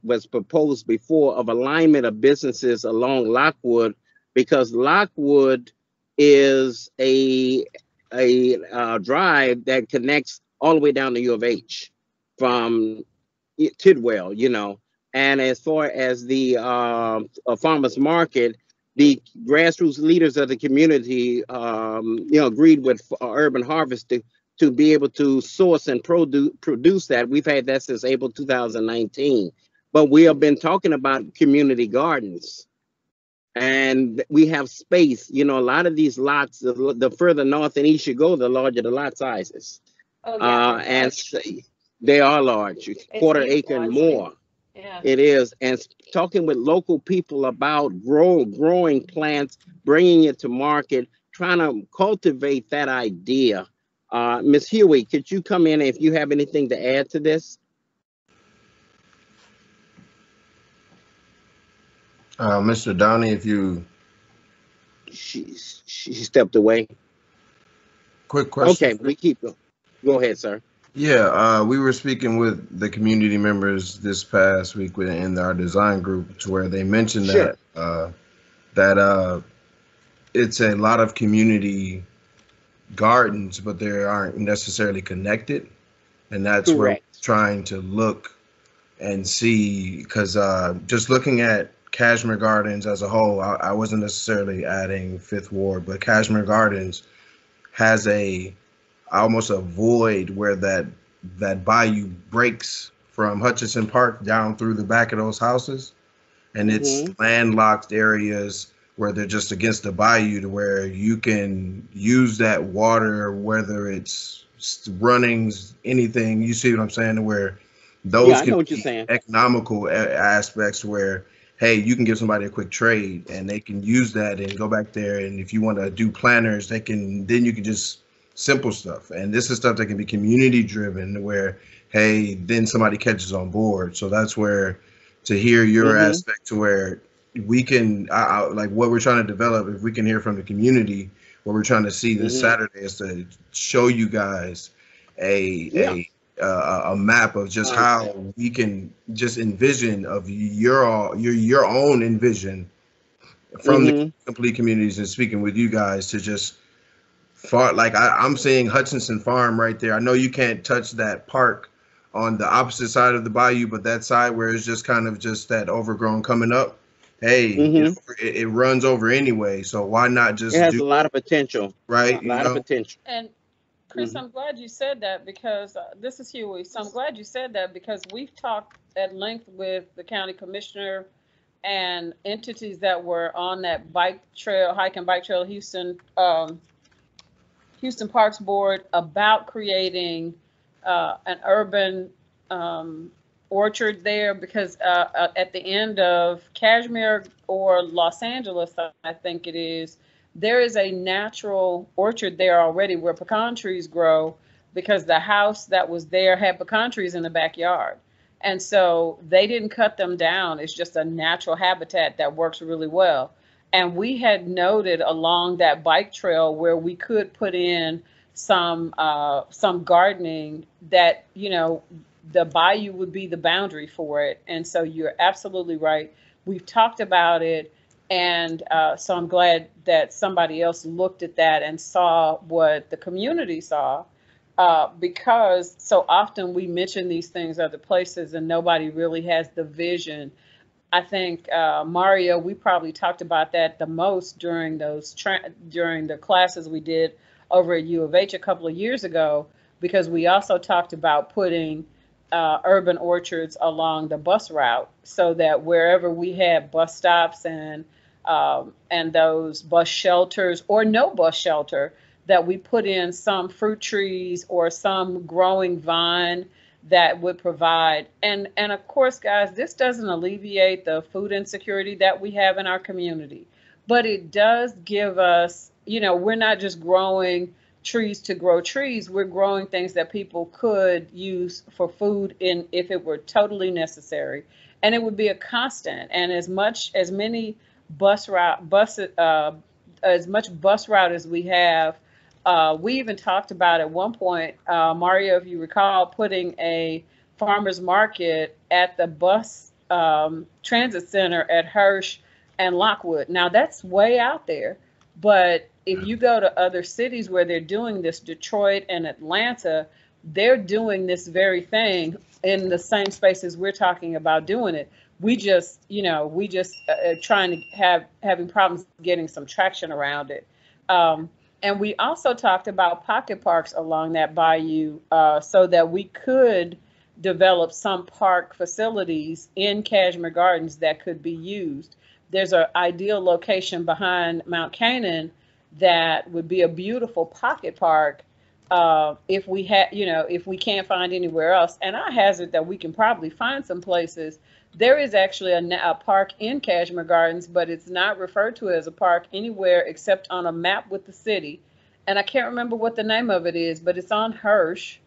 was proposed before of alignment of businesses along Lockwood, because Lockwood is a drive that connects all the way down to U of H from Tidwell, you know. And as far as the farmers market, the grassroots leaders of the community, you know, agreed with Urban Harvest to be able to source and produce that. We've had that since April 2019. But we have been talking about community gardens. And we have space. You know, a lot of these lots, the further north and east you go, the larger the lot sizes. Oh, yeah, and they are large, quarter acre and more. Yeah. It is. And talking with local people about growing plants, bringing it to market, trying to cultivate that idea. Ms. Huey, could you come in if you have anything to add to this? Mr. Downey, if you... She stepped away. Quick question. Okay, we keep going. Go ahead, sir. Yeah, we were speaking with the community members this past week in our design group, to where they mentioned Sure. that it's a lot of community gardens, but they aren't necessarily connected, and that's Correct. where we're trying to look and see, because just looking at Kashmere Gardens as a whole, I wasn't necessarily adding Fifth Ward, but Kashmere Gardens has almost a void where that bayou breaks from Hutchinson Park down through the back of those houses, and it's landlocked areas where they're just against the bayou, to where you can use that water, whether it's runnings, anything. You see what I'm saying? To where those can be economical aspects, where, hey, you can give somebody a quick trade and they can use that and go back there. And if you want to do planters, then you can just simple stuff. And this is stuff that can be community driven where, hey, then somebody catches on board. So that's where, to hear your aspect to where we can, like what we're trying to develop, if we can hear from the community, what we're trying to see this Saturday is to show you guys a map of just how we can just envision of your own envision from the complete communities, and speaking with you guys to just like I'm seeing Hutchinson Farm right there. I know you can't touch that park on the opposite side of the bayou, but that side where it's just kind of just that overgrown coming up, hey, you know, it runs over anyway, so why not just it has a lot of potential, right? A lot of potential. And Chris, I'm glad you said that, because this is Huey. So I'm glad you said that, because we've talked at length with the county commissioner and entities that were on that bike trail, hike and bike trail, Houston Parks Board, about creating an urban orchard there, because at the end of Kashmere or Los Angeles, I think it is, there is a natural orchard there already where pecan trees grow, because the house that was there had pecan trees in the backyard. And so they didn't cut them down. It's just a natural habitat that works really well. And we had noted along that bike trail where we could put in some gardening that, you know, the bayou would be the boundary for it. And so you're absolutely right. We've talked about it. And so I'm glad that somebody else looked at that and saw what the community saw, because so often we mention these things other places and nobody really has the vision. I think, Mario, we probably talked about that the most during during the classes we did over at U of H a couple of years ago, because we also talked about putting urban orchards along the bus route, so that wherever we had bus stops and those bus shelters or no bus shelter, that we put in some fruit trees or some growing vine that would provide. And of course, guys, this doesn't alleviate the food insecurity that we have in our community, but it does give us, you know, we're not just growing trees to grow trees, we're growing things that people could age for food if it were totally necessary. And it would be a constant. And as much bus route as we have, we even talked about at one point, Mario, if you recall, putting a farmer's market at the bus transit center at Hirsch and Lockwood. Now that's way out there, but if you go to other cities where they're doing this, Detroit and Atlanta, they're doing this very thing in the same spaces we're talking about doing it. We just trying to having problems getting some traction around it. And we also talked about pocket parks along that bayou, so that we could develop some park facilities in Kashmere Gardens that could be used. There's an ideal location behind Mount Canaan that would be a beautiful pocket park, if we can't find anywhere else. And I hazard that we can probably find some places. There is actually a park in Kashmere Gardens, but it's not referred to as a park anywhere except on a map with the city. And I can't remember what the name of it is, but it's on Hirsch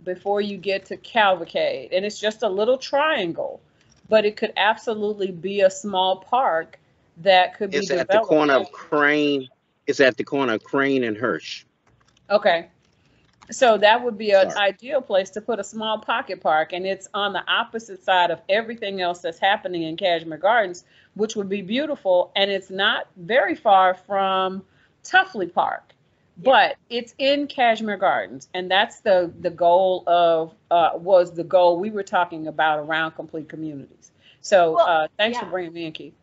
before you get to Cavalcade. And it's just a little triangle, but it could absolutely be a small park that could be developed. At the corner of Crane. It's at the corner of Crane and Hirsch. Okay. So that would be an ideal place to put a small pocket park, and it's on the opposite side of everything else that's happening in Kashmere Gardens, which would be beautiful. And it's not very far from Tuffley Park, but it's in Kashmere Gardens, and that's the goal of was the goal we were talking about around complete communities. So thanks for bringing me in, Keith.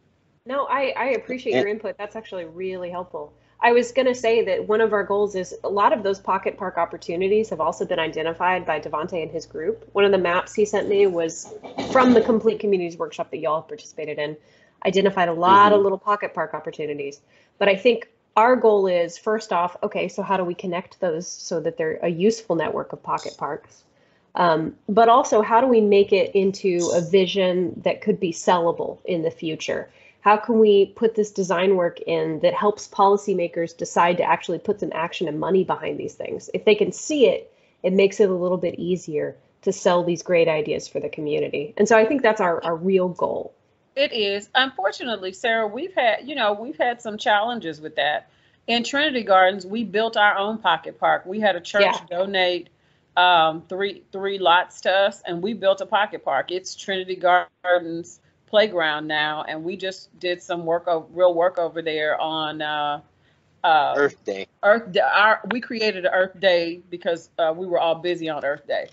No, I appreciate your input. That's actually really helpful. I was going to say that one of our goals is a lot of those pocket park opportunities have also been identified by Devontae and his group. One of the maps he sent me was from the Complete Communities Workshop that y'all participated in, identified a lot of little pocket park opportunities. But I think our goal is, first off, okay, so how do we connect those so that they're a useful network of pocket parks? But also, how do we make it into a vision that could be sellable in the future? how can we put this design work in that helps policymakers decide to actually put some action and money behind these things? If they can see it, it makes it a little bit easier to sell these great ideas for the community. And so I think that's our real goal. It is. Unfortunately, Sarah, we've had some challenges with that. In Trinity Gardens, we built our own pocket park. We had a church donate three lots to us, and we built a pocket park. It's Trinity Gardens playground now, and we just did some real work over there on Earth Day. We created an Earth Day because we were all busy on Earth Day.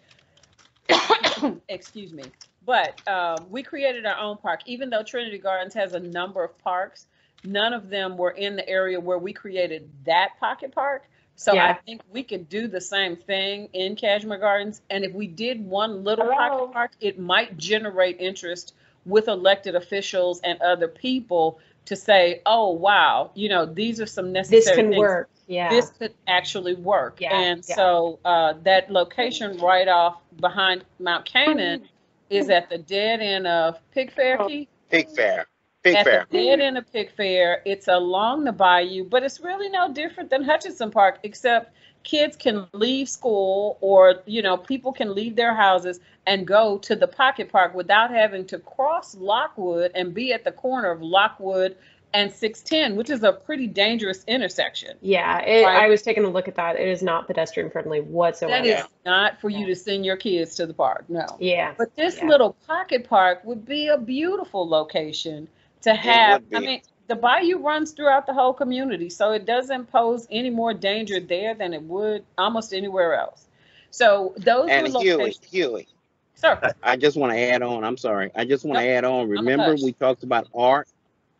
Excuse me. But we created our own park. Even though Trinity Gardens has a number of parks, none of them were in the area where we created that pocket park. So I think we could do the same thing in Kashmere Gardens. And if we did one little pocket park, it might generate interest with elected officials and other people to say, oh, wow, you know, these are some necessary This can things. work. Yeah. This could actually work. Yeah. And so that location right off behind Mount Canaan is at the dead end of Pig Fair, Keith? Pig Fair. The dead end of Pig Fair. It's along the bayou, but it's really no different than Hutchinson Park, except kids can leave school, or, you know, people can leave their houses and go to the pocket park without having to cross Lockwood and be at the corner of Lockwood and 610, which is a pretty dangerous intersection. Yeah, right? I was taking a look at that. It is not pedestrian friendly whatsoever. That is not for you to send your kids to the park, no. Yeah. But this little pocket park would be a beautiful location to have. I mean, the bayou runs throughout the whole community, so it doesn't pose any more danger there than it would almost anywhere else. So those and were locations. Huey. Sir. I just want to add on. I'm sorry. I just want to add on. Remember, we talked about art.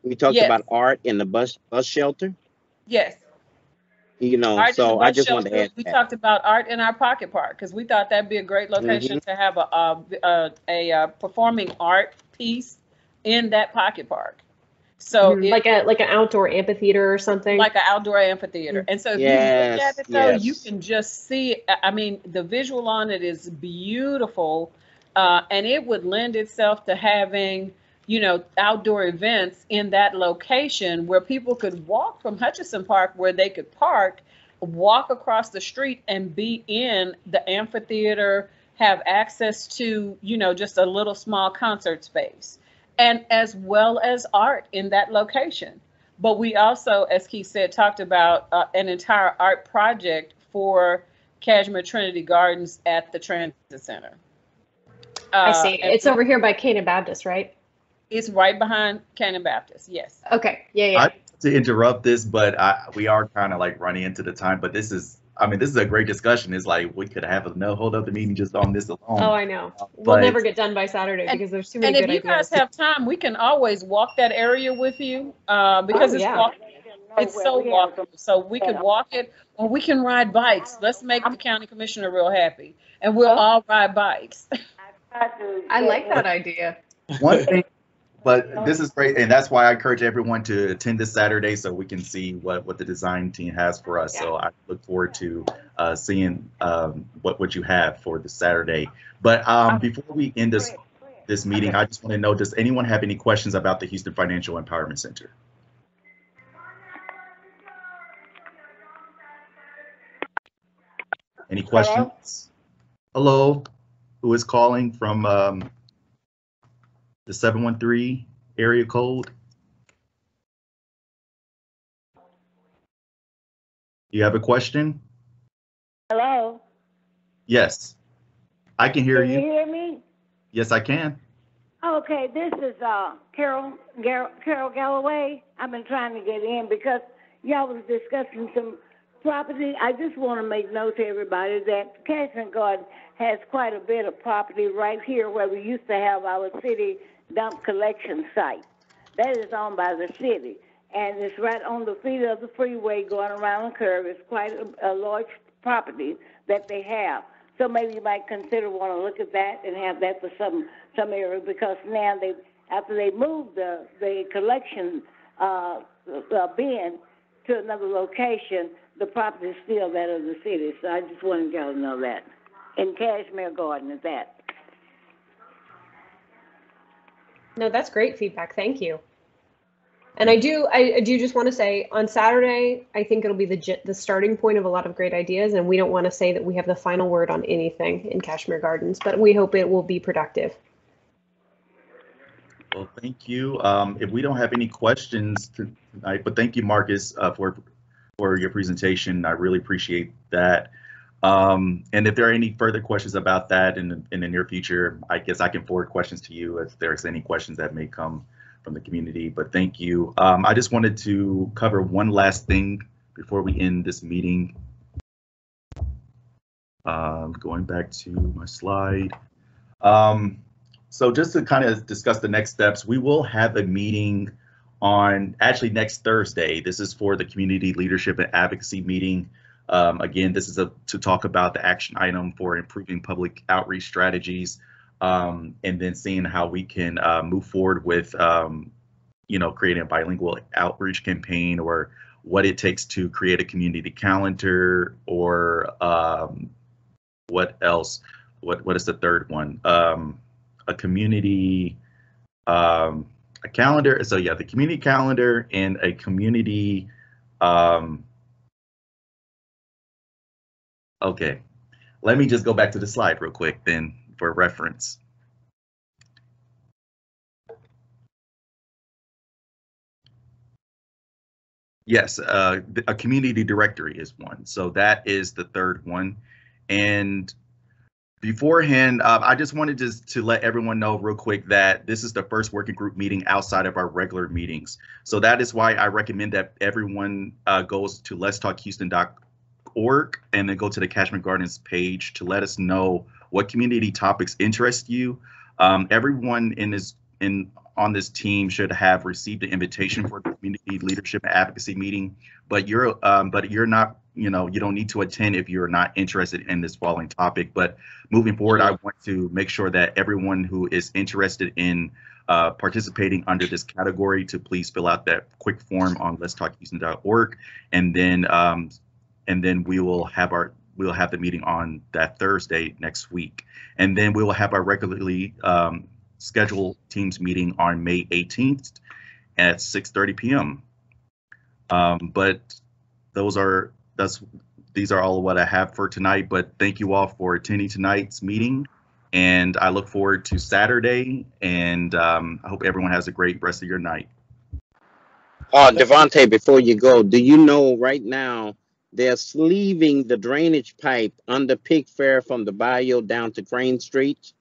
We talked about art in the bus shelter. Yes. You know, art so I just wanted to add. We talked about art in our pocket park because we thought that'd be a great location to have a performing art piece in that pocket park. So like an outdoor amphitheater or something. Like an outdoor amphitheater. And so if you look at it though, you can just see. I mean, the visual on it is beautiful, and it would lend itself to having, you know, outdoor events in that location where people could walk from Hutchinson Park, where they could park, walk across the street and be in the amphitheater, have access to, you know, just a little small concert space, and as well as art in that location. But we also, as Keith said, talked about an entire art project for Kashmere Trinity Gardens at the Transit Center. I see. It's over here by Canaan Baptist, right? It's right behind Canaan Baptist, yes. Okay, yeah. I to interrupt this, but we are kind of like running into the time, but this is a great discussion. It's like we could have a whole other meeting just on this alone. Oh, I know. We'll never get done by Saturday because there's too many good ideas. And if you guys have time, we can always walk that area with you because it's so walkable. So we could walk it, or we can ride bikes. Let's make the county commissioner real happy, and we'll all ride bikes. I like that idea. One thing, but this is great, and that's why I encourage everyone to attend this Saturday so we can see what the design team has for us. So I look forward to seeing what you have for this Saturday. But before we end this meeting, I just want to know, does anyone have any questions about the Houston Financial Empowerment Center? Any questions? Hello? Who is calling from the 713 area code? You have a question? Hello? Yes. I can hear you. Can you hear me? Yes, I can. Okay, this is Carol Galloway. I've been trying to get in because y'all was discussing some property. I just want to make note to everybody that Kashmere Garden has quite a bit of property right here where we used to have our city dump collection site. That is owned by the city, and it's right on the feet of the freeway going around the curve. It's quite a large property that they have. So maybe you might consider want to look at that and have that for some area, because now after they moved the collection bin to another location, the property is still that of the city. So I just wanted y'all to know that. In Kashmere Garden is that. No, that's great feedback. Thank you. And I do just want to say on Saturday, I think it'll be the starting point of a lot of great ideas, and we don't want to say that we have the final word on anything in Kashmere Gardens, but we hope it will be productive. Well, thank you. If we don't have any questions tonight, but thank you, Marcus, for your presentation. I really appreciate that. And if there are any further questions about that in the near future, I guess I can forward questions to you if there's any questions that may come from the community, but thank you. I just wanted to cover one last thing before we end this meeting. Going back to my slide. So just to kind of discuss the next steps, we will have a meeting on actually next Thursday. This is for the community leadership and advocacy meeting. Again, this is to talk about the action item for improving public outreach strategies, and then seeing how we can move forward with, creating a bilingual outreach campaign, or what it takes to create a community calendar, or what else? What is the third one? A community, a calendar. So yeah, the community calendar and a community. Okay, let me just go back to the slide real quick then for reference. Yes, a community directory is one. So that is the third one. And beforehand, I just wanted to let everyone know real quick that this is the first working group meeting outside of our regular meetings. So that is why I recommend that everyone goes to letstalkhouston.org and then go to the Kashmere Gardens page to let us know what community topics interest you. Everyone on this team should have received an invitation for the community leadership and advocacy meeting, but you're not, you don't need to attend if you're not interested in this following topic. But moving forward, I want to make sure that everyone who is interested in participating under this category to please fill out that quick form on letstalkhouston.org, and then we'll have the meeting on that Thursday next week, and then we will have our regularly scheduled Teams meeting on May 18th at 6:30 p.m. But these are all what I have for tonight. But thank you all for attending tonight's meeting, and I look forward to Saturday. And I hope everyone has a great rest of your night. Devontae, before you go, do you know right now they're sleeving the drainage pipe under Pig Fair from the bayou down to Crane Street?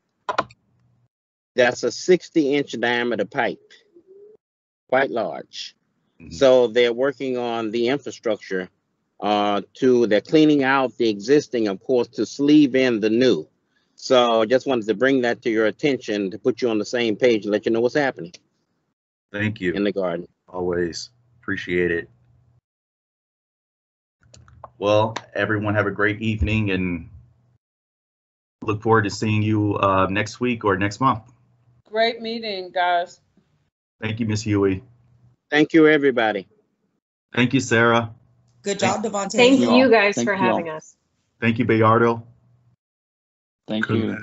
That's a 60-inch diameter pipe, quite large. Mm-hmm. So they're working on the infrastructure. They're cleaning out the existing, of course, to sleeve in the new. So just wanted to bring that to your attention to put you on the same page and let you know what's happening. Thank you. In the garden. Always appreciate it. Well, everyone have a great evening, and look forward to seeing you next week or next month. Great meeting, guys. Thank you, Ms. Huey. Thank you, everybody. Thank you, Sarah. Good job, Devontae. Thank you guys for having us. Thank you, Bayardo. Thank you.